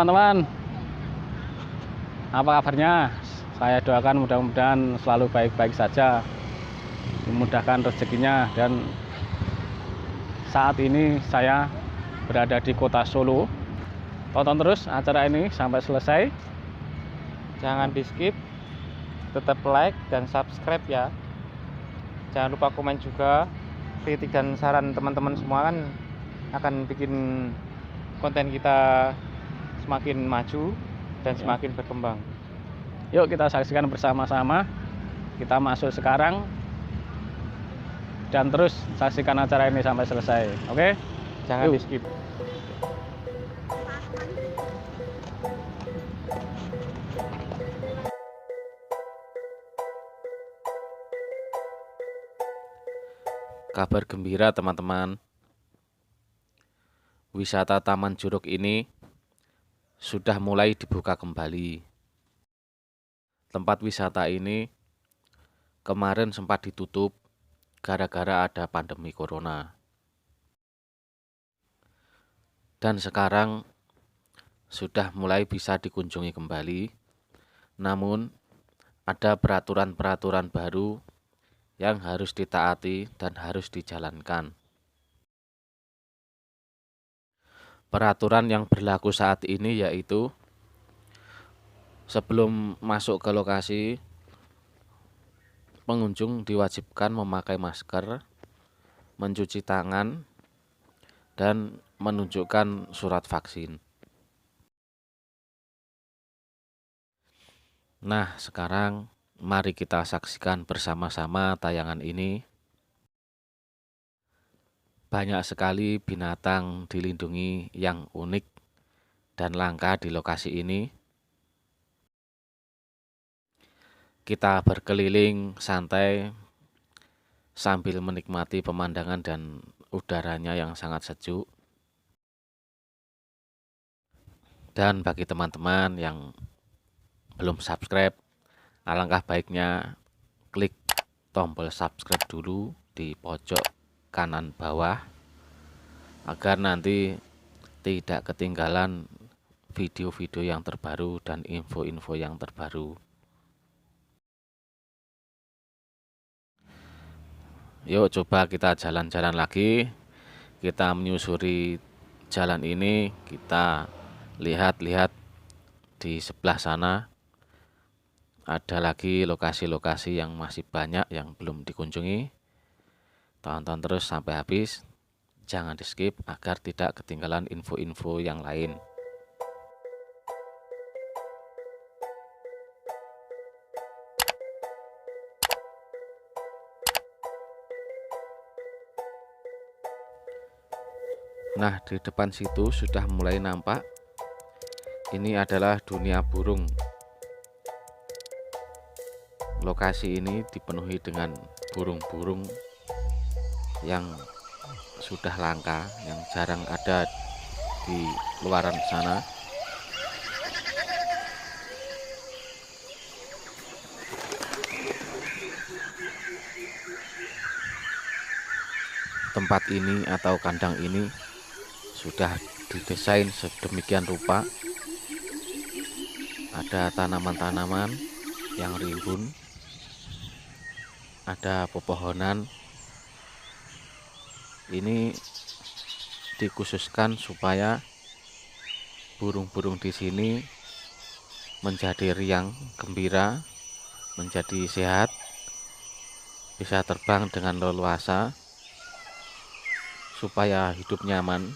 teman-teman, apa kabarnya? Saya doakan mudah-mudahan selalu baik-baik saja, dimudahkan rezekinya. Dan saat ini saya berada di kota Solo. Tonton terus acara ini sampai selesai, jangan di skip, tetap like dan subscribe ya. Jangan lupa komen juga, kritik dan saran teman-teman semua kan akan bikin konten kita semakin maju dan semakin berkembang. Yuk kita saksikan bersama-sama. Kita masuk sekarang dan terus saksikan acara ini sampai selesai. Oke? Jangan di skip. Kabar gembira teman-teman, wisata Taman Juruk ini sudah mulai dibuka kembali. Tempat wisata ini kemarin sempat ditutup gara-gara ada pandemi corona. Dan sekarang sudah mulai bisa dikunjungi kembali, namun ada peraturan-peraturan baru yang harus ditaati dan harus dijalankan. Peraturan yang berlaku saat ini yaitu sebelum masuk ke lokasi, pengunjung diwajibkan memakai masker, mencuci tangan, dan menunjukkan surat vaksin. Nah, sekarang mari kita saksikan bersama-sama tayangan ini. Banyak sekali binatang dilindungi yang unik dan langka di lokasi ini. Kita berkeliling santai sambil menikmati pemandangan dan udaranya yang sangat sejuk. Dan bagi teman-teman yang belum subscribe, alangkah baiknya klik tombol subscribe dulu di pojok kanan bawah agar nanti tidak ketinggalan video-video yang terbaru dan info-info yang terbaru. Yuk coba kita jalan-jalan lagi, kita menyusuri jalan ini, kita lihat-lihat di sebelah sana. Ada lagi lokasi-lokasi yang masih banyak yang belum dikunjungi. Tonton terus sampai habis, jangan di skip agar tidak ketinggalan info-info yang lain. Nah, di depan situ sudah mulai nampak. Ini adalah dunia burung. Lokasi ini dipenuhi dengan burung-burung yang sudah langka, yang jarang ada di luaran sana. Tempat ini atau kandang ini sudah didesain sedemikian rupa. Ada tanaman-tanaman yang rimbun, ada pepohonan. Ini dikhususkan supaya burung-burung di sini menjadi riang, gembira, menjadi sehat, bisa terbang dengan leluasa, supaya hidup nyaman,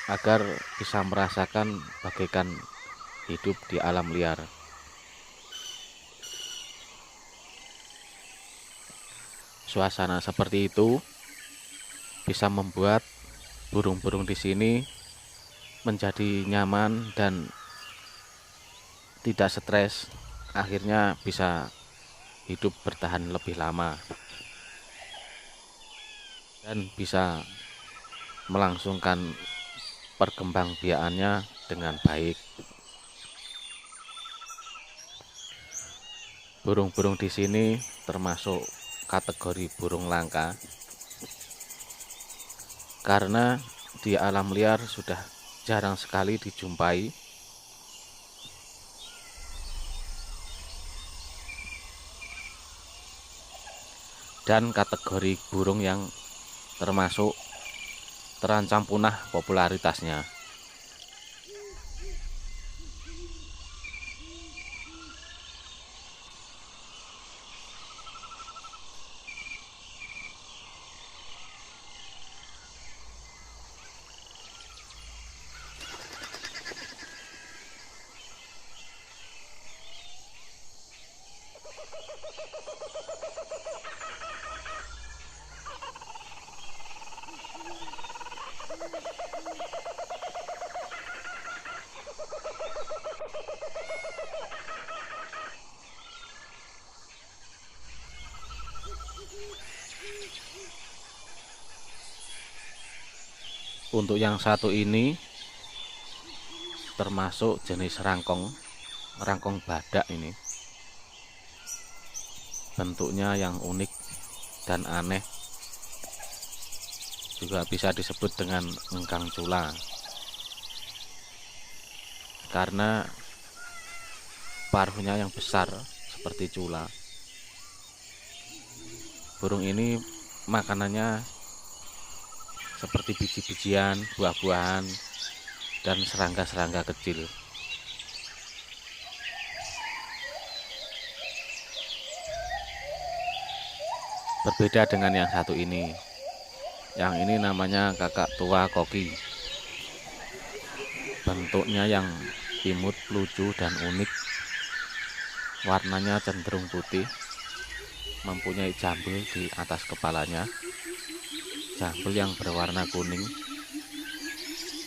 agar bisa merasakan bagaikan hidup di alam liar. Suasana seperti itu bisa membuat burung-burung di sini menjadi nyaman dan tidak stres, akhirnya bisa hidup bertahan lebih lama dan bisa melangsungkan perkembangbiakannya dengan baik. Burung-burung di sini termasuk kategori burung langka karena di alam liar sudah jarang sekali dijumpai. Dan kategori burung yang termasuk terancam punah popularitasnya. Untuk yang satu ini termasuk jenis rangkong badak ini. Bentuknya yang unik dan aneh, juga bisa disebut dengan engkang cula, karena paruhnya yang besar seperti cula. Burung ini makanannya seperti biji-bijian, buah-buahan, dan serangga-serangga kecil. Berbeda dengan yang satu ini. Yang ini namanya kakak tua koki. Bentuknya yang imut, lucu, dan unik. Warnanya cenderung putih, mempunyai jambul di atas kepalanya. Jambul yang berwarna kuning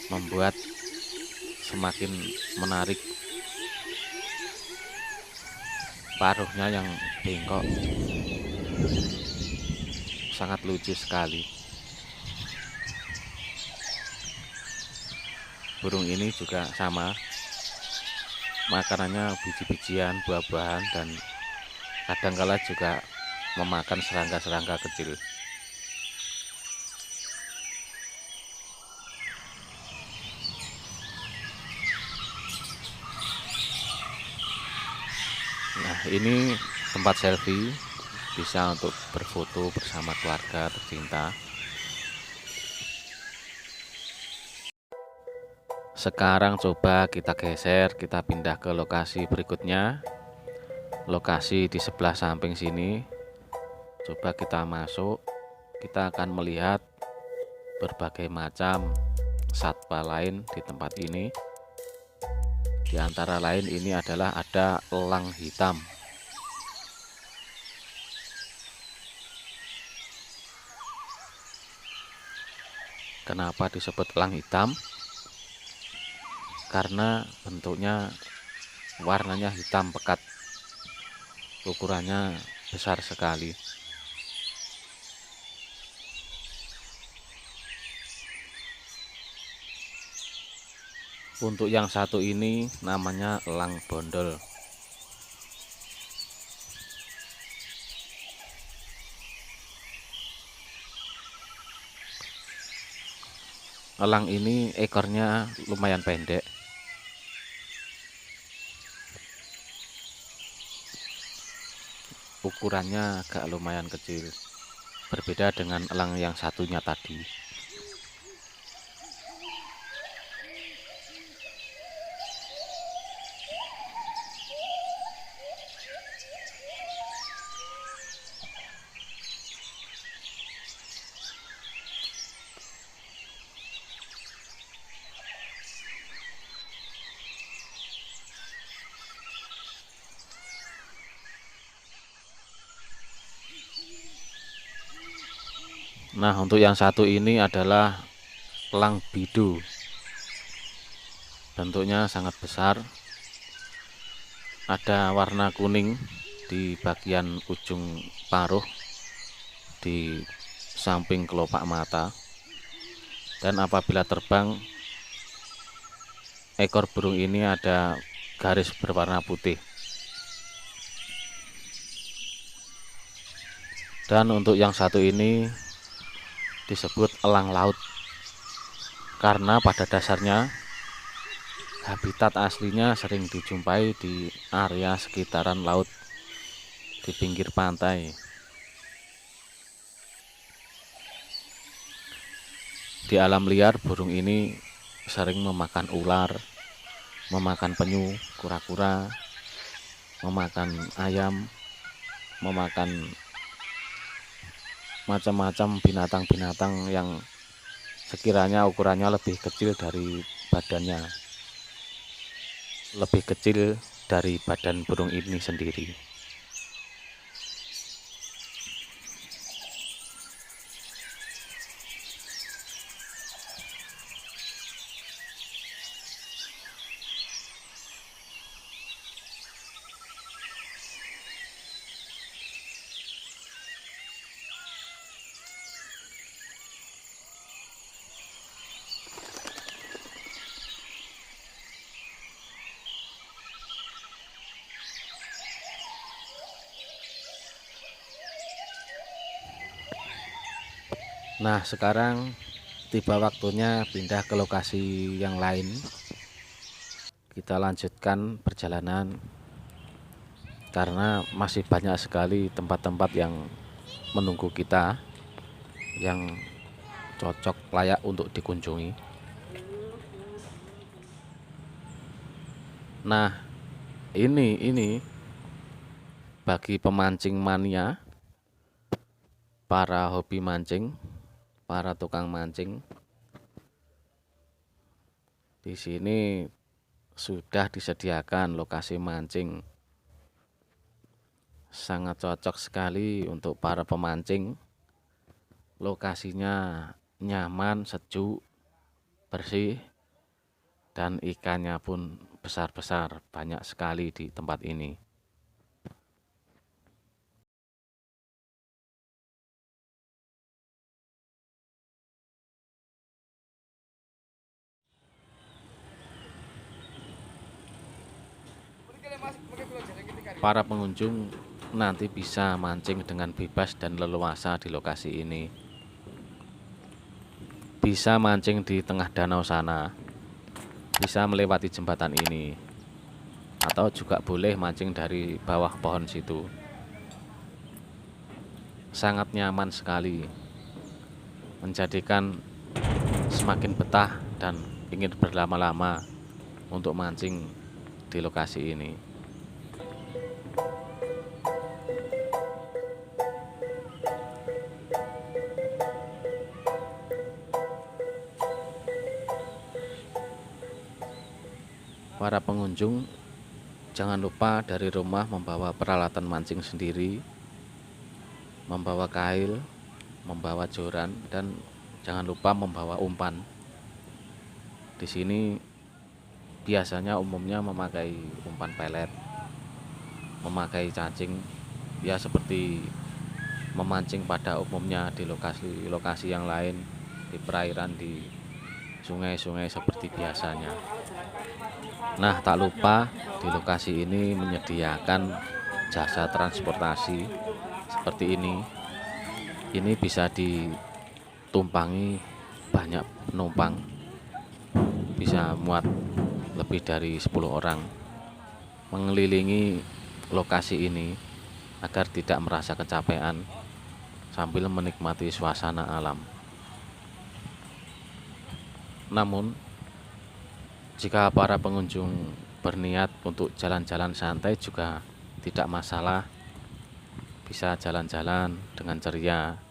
membuat semakin menarik. Paruhnya yang bengkok sangat lucu sekali. Burung ini juga sama, makanannya biji-bijian, buah-buahan, dan kadangkala juga memakan serangga-serangga kecil. Nah, ini tempat selfie, bisa untuk berfoto bersama keluarga tercinta. Sekarang coba kita geser, kita pindah ke lokasi berikutnya. Lokasi di sebelah samping sini. Coba kita masuk, kita akan melihat berbagai macam satwa lain di tempat ini. Di antara lain ini adalah ada elang hitam. Kenapa disebut elang hitam? Karena bentuknya, warnanya hitam pekat, ukurannya besar sekali. Untuk yang satu ini namanya elang bondol. Elang ini ekornya lumayan pendek. Ukurannya agak lumayan kecil. Berbeda dengan elang yang satunya tadi. Nah, untuk yang satu ini adalah elang bidu. Bentuknya sangat besar. Ada warna kuning di bagian ujung paruh, di samping kelopak mata. Dan apabila terbang, ekor burung ini ada garis berwarna putih. Dan untuk yang satu ini disebut elang laut, karena pada dasarnya habitat aslinya sering dijumpai di area sekitaran laut di pinggir pantai. Di alam liar, burung ini sering memakan ular, memakan penyu, kura-kura, memakan ayam, memakan macam-macam binatang-binatang yang sekiranya ukurannya lebih kecil dari badannya, lebih kecil dari badan burung ini sendiri. Nah, sekarang tiba waktunya pindah ke lokasi yang lain. Kita lanjutkan perjalanan karena masih banyak sekali tempat-tempat yang menunggu kita yang cocok layak untuk dikunjungi. Nah, ini bagi pemancing mania, para hobi mancing, para tukang mancing, di sini sudah disediakan lokasi mancing. Sangat cocok sekali untuk para pemancing. Lokasinya nyaman, sejuk, bersih, dan ikannya pun besar-besar, banyak sekali di tempat ini. Para pengunjung nanti bisa mancing dengan bebas dan leluasa di lokasi ini. Bisa mancing di tengah danau sana, bisa melewati jembatan ini, atau juga boleh mancing dari bawah pohon situ. Sangat nyaman sekali, menjadikan semakin betah dan ingin berlama-lama untuk mancing di lokasi ini. Para pengunjung jangan lupa dari rumah membawa peralatan mancing sendiri, membawa kail, membawa joran, dan jangan lupa membawa umpan. Di sini biasanya umumnya memakai umpan pelet, memakai cacing, ya seperti memancing pada umumnya di lokasi-lokasi yang lain, di perairan, di sungai-sungai seperti biasanya. Nah, tak lupa di lokasi ini menyediakan jasa transportasi seperti ini. Ini bisa ditumpangi banyak penumpang, bisa muat lebih dari 10 orang, mengelilingi lokasi ini agar tidak merasa kecapean sambil menikmati suasana alam. Namun, jika para pengunjung berniat untuk jalan-jalan santai juga tidak masalah, bisa jalan-jalan dengan ceria.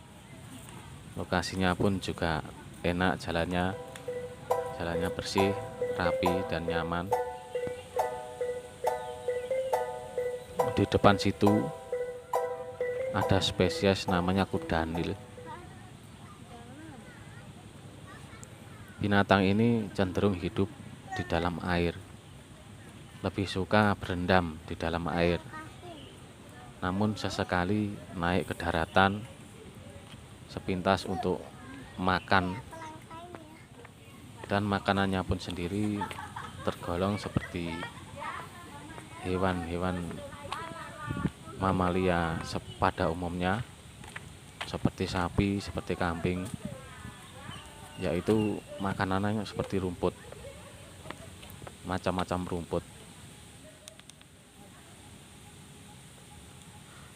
Lokasinya pun juga enak, jalannya bersih, rapi, dan nyaman. Di depan situ ada spesies namanya kudanil. Binatang ini cenderung hidup di dalam air, lebih suka berendam di dalam air, namun sesekali naik ke daratan sepintas untuk makan, dan makanannya pun sendiri tergolong seperti hewan-hewan mamalia pada umumnya, seperti sapi, seperti kambing, yaitu makanannya seperti rumput. macam-macam rumput.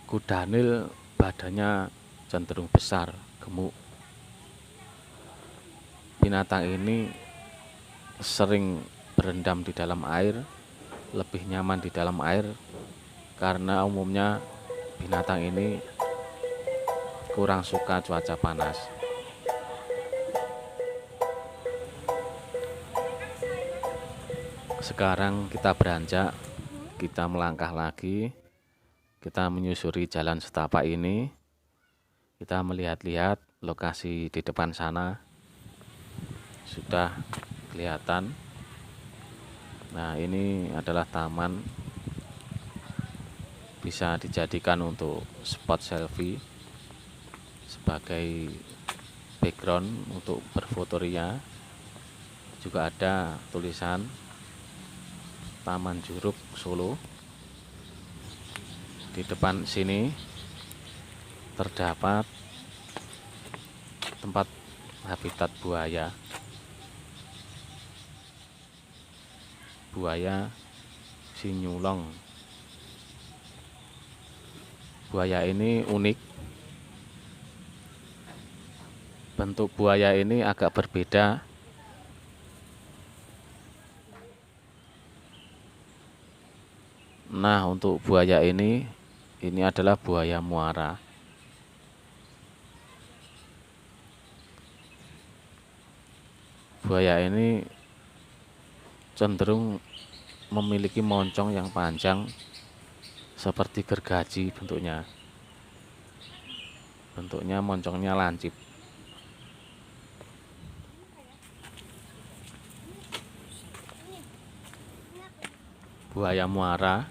Kudanil badannya cenderung besar, gemuk. Binatang ini sering berendam di dalam air, lebih nyaman di dalam air karena umumnya binatang ini kurang suka cuaca panas. Sekarang kita beranjak, kita melangkah lagi, kita menyusuri jalan setapak ini, kita melihat-lihat lokasi di depan sana sudah kelihatan. Nah, ini adalah taman, bisa dijadikan untuk spot selfie sebagai background untuk berfotoria. Juga ada tulisan Taman Juruk Solo. Di depan sini terdapat tempat habitat buaya. Buaya sinyulong. Buaya ini unik. Bentuk buaya ini agak berbeda. Nah, untuk buaya ini adalah buaya muara. Buaya ini cenderung memiliki moncong yang panjang seperti gergaji bentuknya. Bentuknya moncongnya lancip. Buaya muara.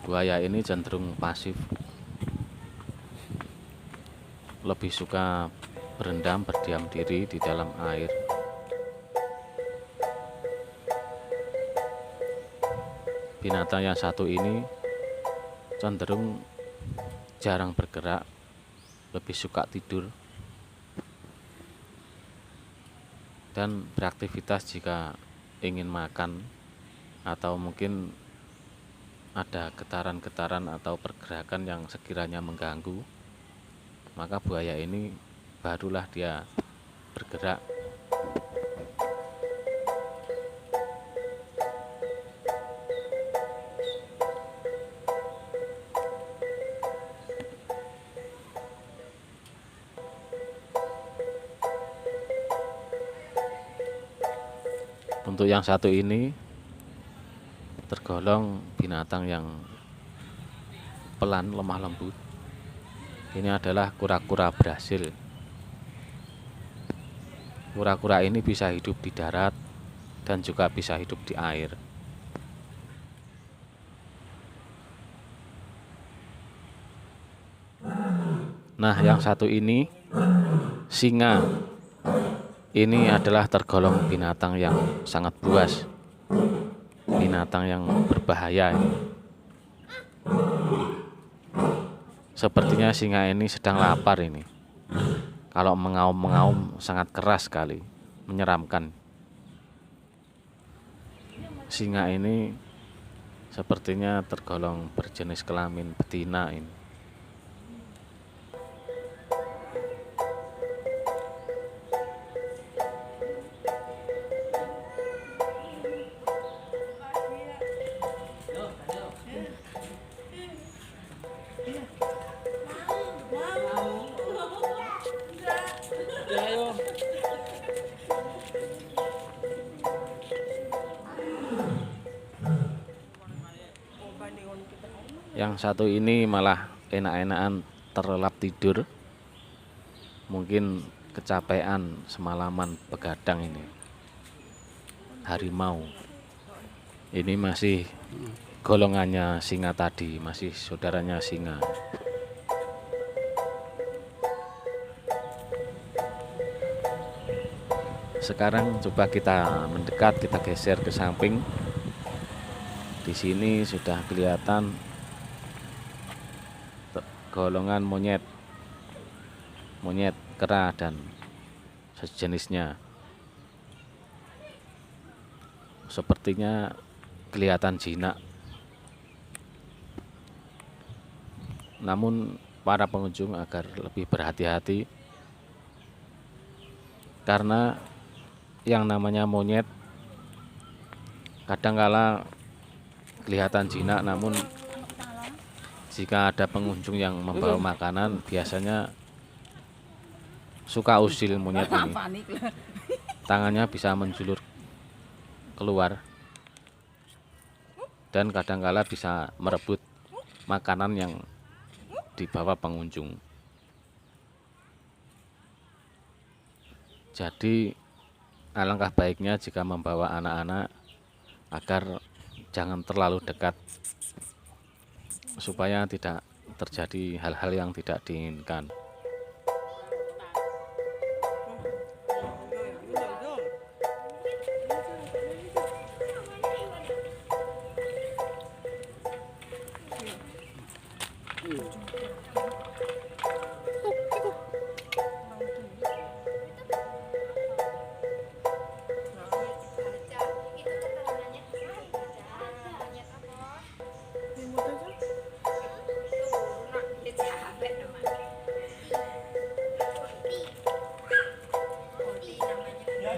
Buaya ini cenderung pasif. Lebih suka berendam, berdiam diri di dalam air. Binatang yang satu ini cenderung jarang bergerak, lebih suka tidur dan beraktivitas jika ingin makan atau mungkin ada getaran-getaran atau pergerakan yang sekiranya mengganggu, maka buaya ini barulah dia bergerak. Untuk yang satu ini tergolong binatang yang pelan, lemah lembut. Ini adalah kura-kura Brasil. Kura-kura ini bisa hidup di darat dan juga bisa hidup di air. Nah, yang satu ini singa. Ini adalah tergolong binatang yang sangat buas, binatang yang berbahaya ini. Sepertinya singa ini sedang lapar ini. Kalau mengaum-mengaum sangat keras sekali, menyeramkan. Singa ini sepertinya tergolong berjenis kelamin betina ini. Yang satu ini malah enak-enakan terlelap tidur. Mungkin kecapean semalaman begadang ini. Harimau. Ini masih golongannya singa tadi, masih saudaranya singa. Sekarang coba kita mendekat, kita geser ke samping. Di sini sudah kelihatan golongan monyet kera dan sejenisnya. sepertinya kelihatan jinak. Namun para pengunjung agar lebih berhati-hati, karena yang namanya monyet kadangkala kelihatan jinak, namun jika ada pengunjung yang membawa makanan biasanya suka usil monyet ini. Tangannya bisa menjulur keluar dan kadangkala bisa merebut makanan yang dibawa pengunjung. Jadi alangkah baiknya jika membawa anak-anak agar jangan terlalu dekat supaya tidak terjadi hal-hal yang tidak diinginkan.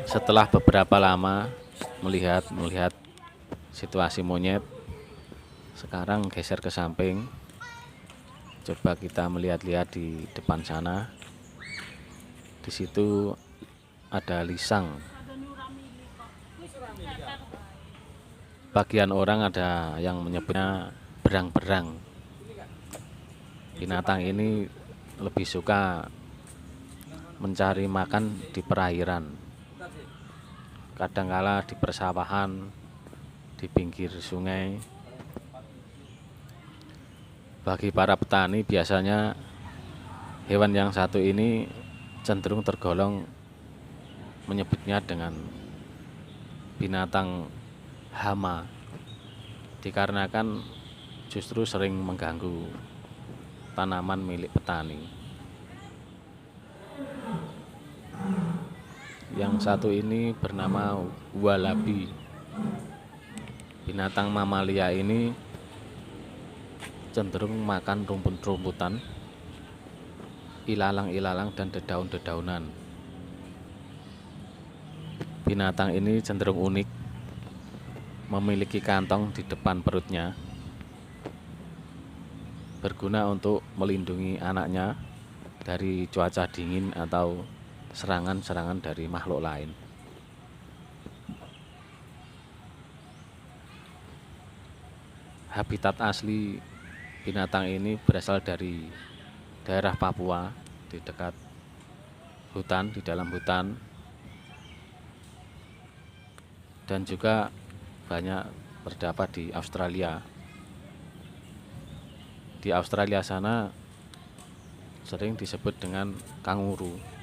Setelah beberapa lama melihat situasi monyet, sekarang geser ke samping. Coba kita melihat-lihat di depan sana. Di situ ada lisang. Bagian orang ada yang menyebutnya berang-berang. Binatang ini lebih suka mencari makan di perairan. Kadangkala di persawahan, di pinggir sungai. Bagi para petani biasanya hewan yang satu ini cenderung tergolong menyebutnya dengan binatang hama, dikarenakan justru sering mengganggu tanaman milik petani. Yang satu ini bernama walabi. Binatang mamalia ini cenderung makan rumput-rumputan, ilalang-ilalang dan dedaun-dedaunan. Binatang ini cenderung unik, memiliki kantong di depan perutnya, berguna untuk melindungi anaknya dari cuaca dingin atau serangan-serangan dari makhluk lain. Habitat asli binatang ini berasal dari daerah Papua, di dekat hutan, di dalam hutan, dan juga banyak terdapat di Australia. Di Australia sana sering disebut dengan kanguru.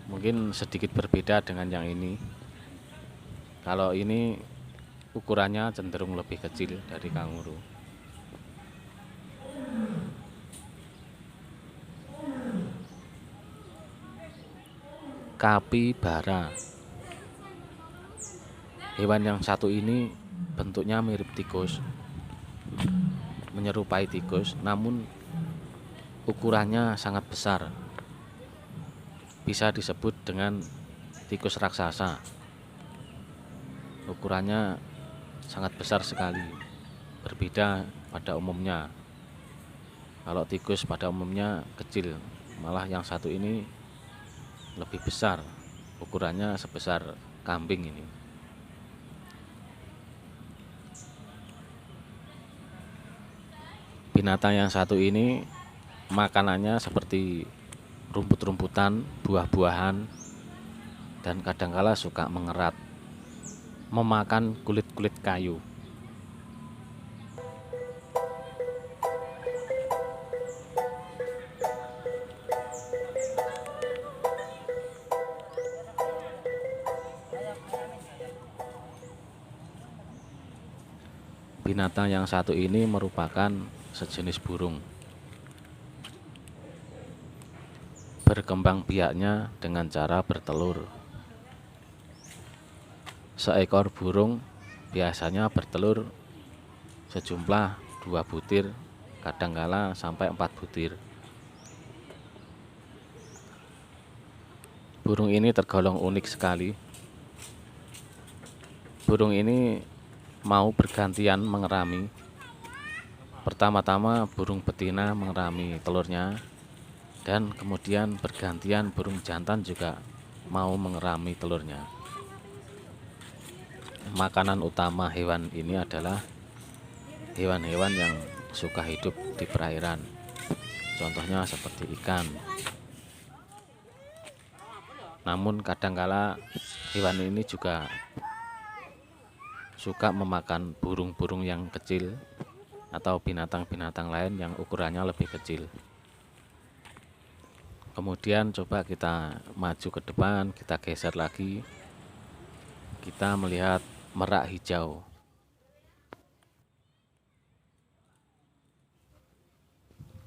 Mungkin sedikit berbeda dengan yang ini. Kalau ini ukurannya cenderung lebih kecil dari kanguru. Kapibara. Hewan yang satu ini bentuknya mirip tikus, menyerupai tikus, namun ukurannya sangat besar. Bisa disebut dengan tikus raksasa. Ukurannya sangat besar sekali, berbeda pada umumnya. Kalau tikus pada umumnya kecil, malah yang satu ini lebih besar, ukurannya sebesar kambing ini. Binatang yang satu ini makanannya seperti rumput-rumputan, buah-buahan, dan kadangkala suka mengerat, memakan kulit-kulit kayu. Binatang yang satu ini merupakan sejenis burung. Berkembang biaknya dengan cara bertelur. seekor burung biasanya bertelur sejumlah 2 butir, kadangkala sampai 4 butir. Burung ini tergolong unik sekali. Burung ini mau bergantian mengerami. Pertama-tama burung betina mengerami telurnya, dan kemudian bergantian burung jantan juga mau mengerami telurnya. Makanan utama hewan ini adalah hewan-hewan yang suka hidup di perairan. Contohnya seperti ikan. Namun kadangkala hewan ini juga suka memakan burung-burung yang kecil atau binatang-binatang lain yang ukurannya lebih kecil. Kemudian coba kita maju ke depan, kita geser lagi. Kita melihat merak hijau.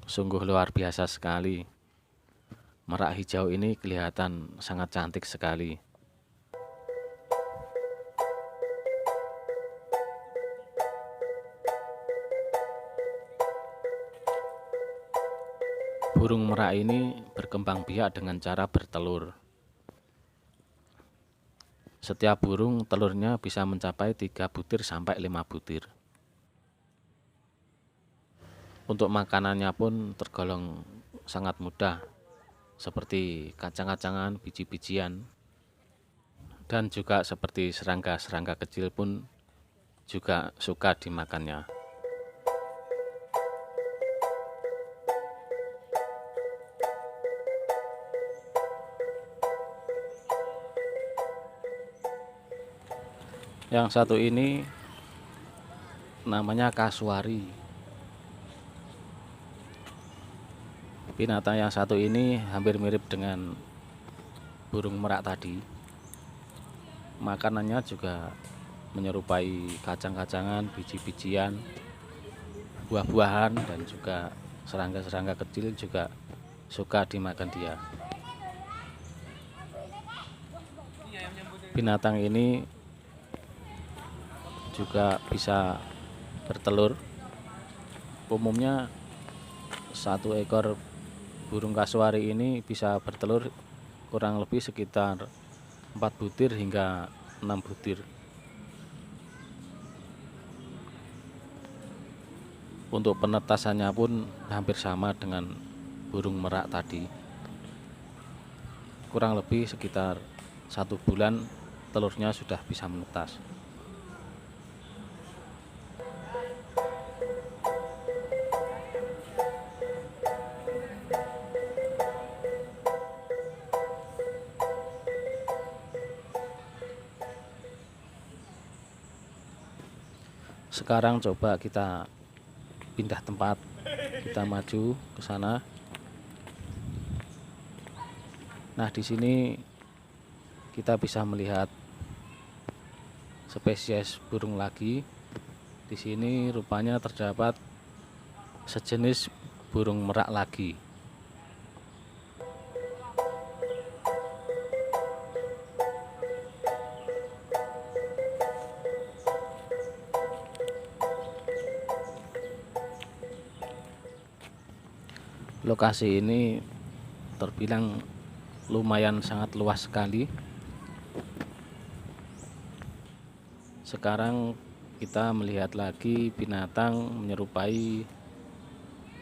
Sungguh luar biasa sekali. Merak hijau ini kelihatan sangat cantik sekali. Burung merak ini berkembang biak dengan cara bertelur. Setiap burung telurnya bisa mencapai 3 butir sampai 5 butir. Untuk makanannya pun tergolong sangat mudah, seperti kacang-kacangan, biji-bijian, dan juga seperti serangga-serangga kecil pun juga suka dimakannya. Yang satu ini namanya kasuari. Binatang yang satu ini hampir mirip dengan burung merak tadi. Makanannya juga menyerupai kacang-kacangan, biji-bijian, buah-buahan, dan juga serangga-serangga kecil juga suka dimakan dia. Binatang ini juga bisa bertelur. Umumnya satu ekor burung kasuari ini bisa bertelur kurang lebih sekitar 4 butir hingga 6 butir. Untuk penetasannya pun hampir sama dengan burung merak tadi. Kurang lebih sekitar 1 bulan telurnya sudah bisa menetas. Sekarang coba kita pindah tempat, kita maju ke sana. Nah, di sini kita bisa melihat spesies burung lagi. Di sini rupanya terdapat sejenis burung merak lagi. Lokasi ini terbilang lumayan sangat luas sekali. Sekarang kita melihat lagi binatang menyerupai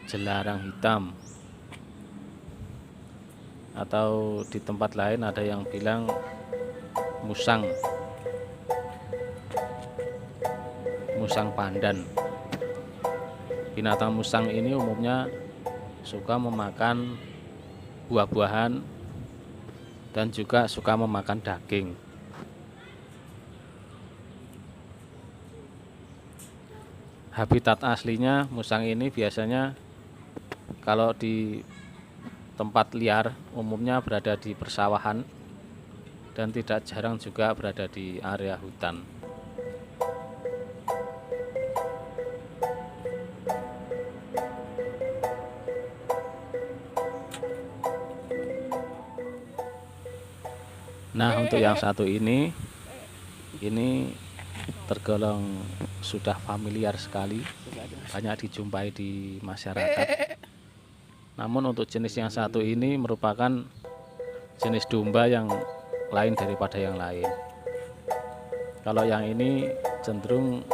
jelarang hitam, atau di tempat lain ada yang bilang musang pandan. Binatang musang ini umumnya suka memakan buah-buahan dan juga suka memakan daging. Habitat aslinya musang ini biasanya kalau di tempat liar umumnya berada di persawahan dan tidak jarang juga berada di area hutan. Nah, untuk yang satu ini ini tergolong sudah familiar sekali, banyak dijumpai di masyarakat. Namun untuk jenis yang satu ini merupakan jenis domba yang lain daripada yang lain. Kalau yang ini cenderung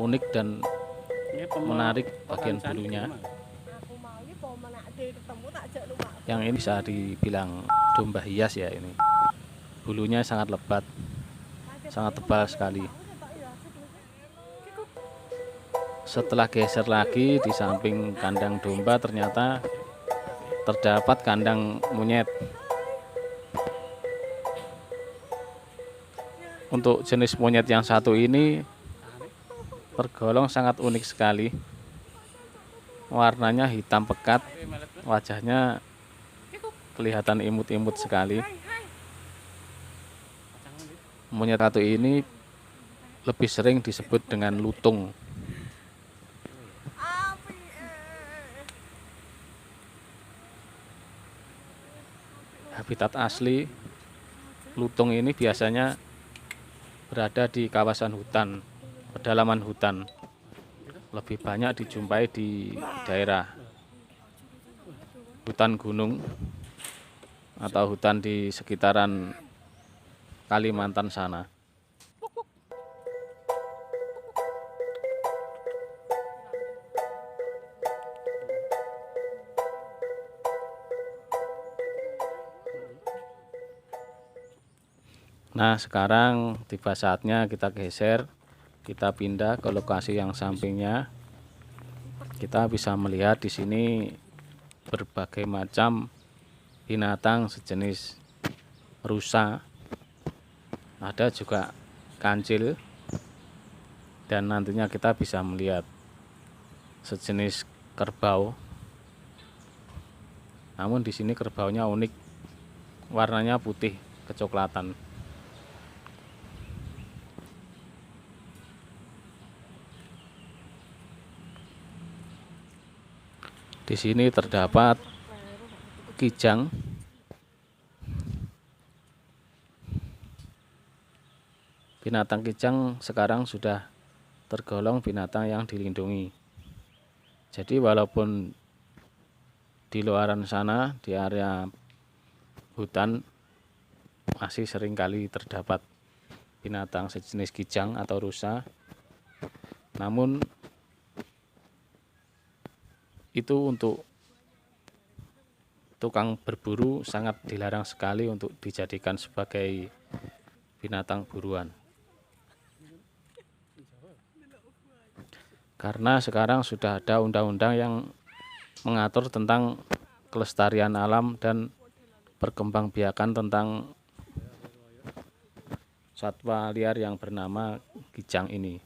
unik dan menarik bagian bulunya. Yang ini bisa dibilang domba hias ya ini. Bulunya sangat lebat, sangat tebal sekali. Setelah geser lagi di samping kandang domba ternyata terdapat kandang monyet. Untuk jenis monyet yang satu ini tergolong sangat unik sekali. Warnanya hitam pekat, wajahnya kelihatan imut-imut sekali. Monyet satu ini lebih sering disebut dengan lutung. Habitat asli lutung ini biasanya berada di kawasan hutan, pedalaman hutan. Lebih banyak dijumpai di daerah hutan gunung atau hutan di sekitaran Kalimantan sana. Nah, sekarang tiba saatnya kita geser, kita pindah ke lokasi yang sampingnya. Kita bisa melihat di sini berbagai macam binatang sejenis rusa. Ada juga kancil, dan nantinya kita bisa melihat sejenis kerbau. Namun di sini kerbaunya unik, warnanya putih kecoklatan. Di sini terdapat kijang. Binatang kijang sekarang sudah tergolong binatang yang dilindungi. Jadi walaupun di luaran sana, di area hutan, masih seringkali terdapat binatang sejenis kijang atau rusa. Namun itu untuk tukang berburu sangat dilarang sekali untuk dijadikan sebagai binatang buruan. Karena sekarang sudah ada undang-undang yang mengatur tentang kelestarian alam dan perkembangbiakan tentang satwa liar yang bernama kijang ini.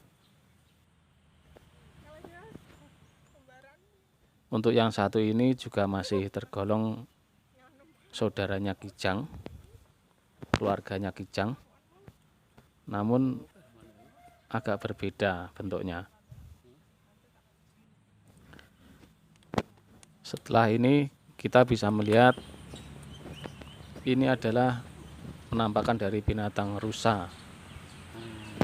Untuk yang satu ini juga masih tergolong saudaranya kijang, keluarganya kijang, namun agak berbeda bentuknya. Setelah ini kita bisa melihat ini adalah penampakan dari binatang rusa.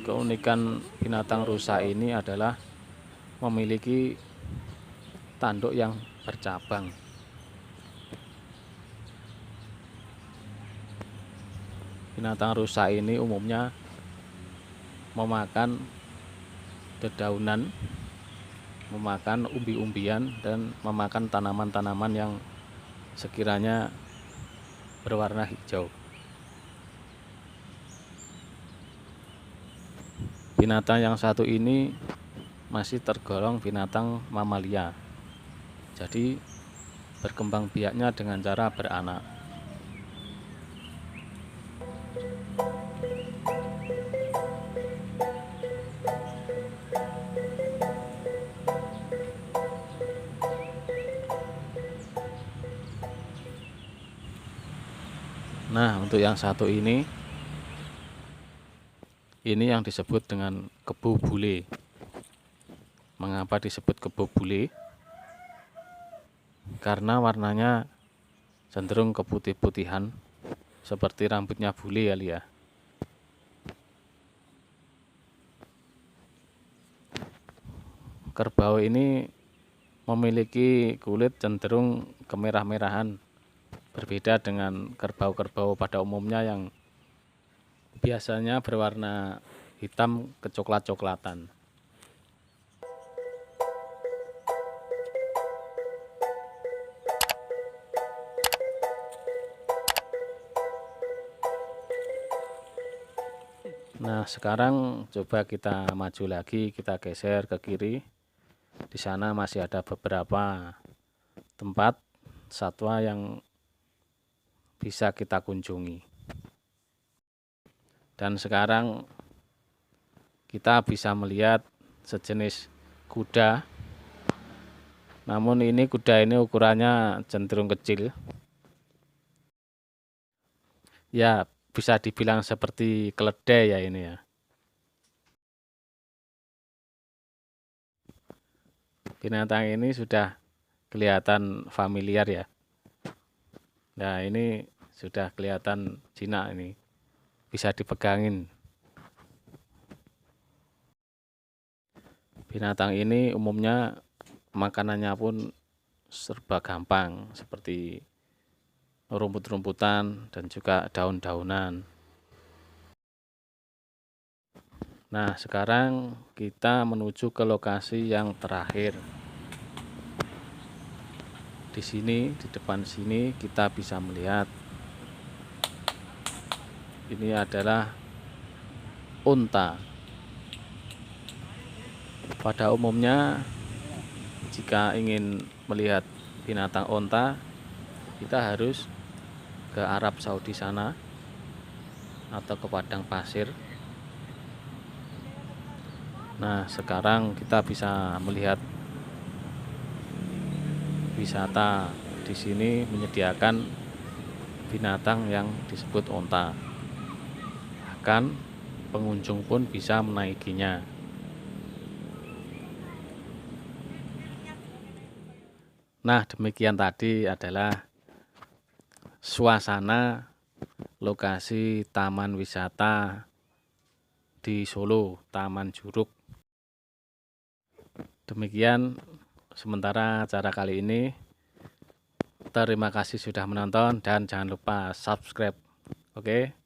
Keunikan binatang rusa ini adalah memiliki tanduk yang bercabang. Binatang rusa ini umumnya memakan dedaunan, memakan umbi-umbian, dan memakan tanaman-tanaman yang sekiranya berwarna hijau. Binatang yang satu ini masih tergolong binatang mamalia. Jadi berkembang biaknya dengan cara beranak. Nah, untuk yang satu ini yang disebut dengan kebo bule. Mengapa disebut kebo bule? Karena warnanya cenderung keputih-putihan seperti rambutnya bule ya, Lia. kerbau ini memiliki kulit cenderung kemerah-merahan, berbeda dengan kerbau-kerbau pada umumnya yang biasanya berwarna hitam kecoklat-coklatan. Nah, sekarang coba kita maju lagi, kita geser ke kiri. Di sana masih ada beberapa tempat satwa yang bisa kita kunjungi. Dan sekarang kita bisa melihat sejenis kuda. Namun ini kuda ini ukurannya cenderung kecil. Ya, bisa dibilang seperti keledai ya ini ya. Binatang ini sudah kelihatan familiar ya. Nah, ini sudah kelihatan jinak ini. Bisa dipegangin. Binatang ini umumnya makanannya pun serba gampang, seperti rumput-rumputan dan juga daun-daunan. Nah, sekarang kita menuju ke lokasi yang terakhir. Di sini, di depan sini kita bisa melihat ini adalah unta. Pada umumnya jika ingin melihat binatang unta, kita harus ke Arab Saudi sana atau ke padang pasir. Nah, sekarang kita bisa melihat wisata di sini menyediakan binatang yang disebut unta. Bahkan pengunjung pun bisa menaikinya. Nah, demikian tadi adalah suasana lokasi taman wisata di Solo, Taman Juruk. Demikian sementara acara kali ini. Terima kasih sudah menonton dan jangan lupa subscribe. Oke.